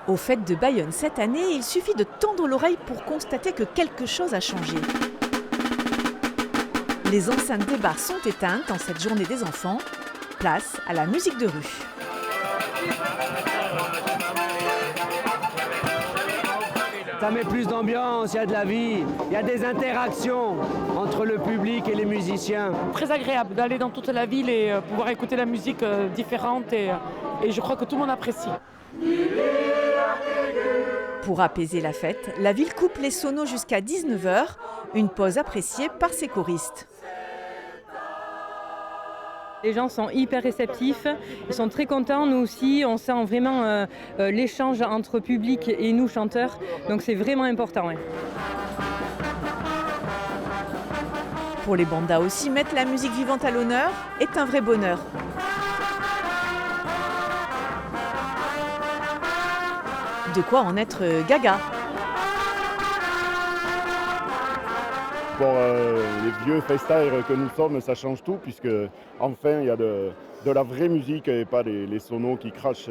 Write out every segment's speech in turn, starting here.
Aux fêtes de Bayonne cette année, il suffit de tendre l'oreille pour constater que quelque chose a changé. Les enceintes des bars sont éteintes en cette journée des enfants. Place à la musique de rue. Ça met plus d'ambiance, il y a de la vie, il y a des interactions entre le public et les musiciens. Très agréable d'aller dans toute la ville et pouvoir écouter la musique différente et je crois que tout le monde apprécie. Pour apaiser la fête, la ville coupe les sonos jusqu'à 19h, une pause appréciée par ses choristes. Les gens sont hyper réceptifs, ils sont très contents, nous aussi, on sent vraiment l'échange entre public et nous chanteurs, donc c'est vraiment important. Ouais. Pour les bandas aussi, mettre la musique vivante à l'honneur est un vrai bonheur. De quoi en être gaga. Pour les vieux festeurs que nous sommes, ça change tout, puisque enfin il y a de la vraie musique et pas les sonos qui crachent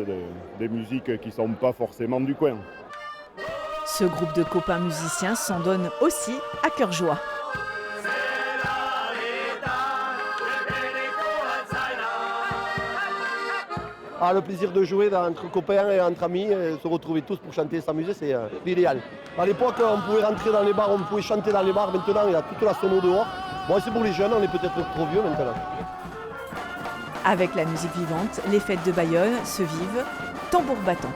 des musiques qui ne sont pas forcément du coin. Ce groupe de copains musiciens s'en donne aussi à cœur joie. Ah, le plaisir de jouer entre copains et entre amis, se retrouver tous pour chanter et s'amuser, c'est l'idéal. À l'époque, on pouvait rentrer dans les bars, on pouvait chanter dans les bars. Maintenant, il y a toute la sono dehors. Bon, c'est pour les jeunes, on est peut-être trop vieux maintenant. Avec la musique vivante, les fêtes de Bayonne se vivent tambour battant.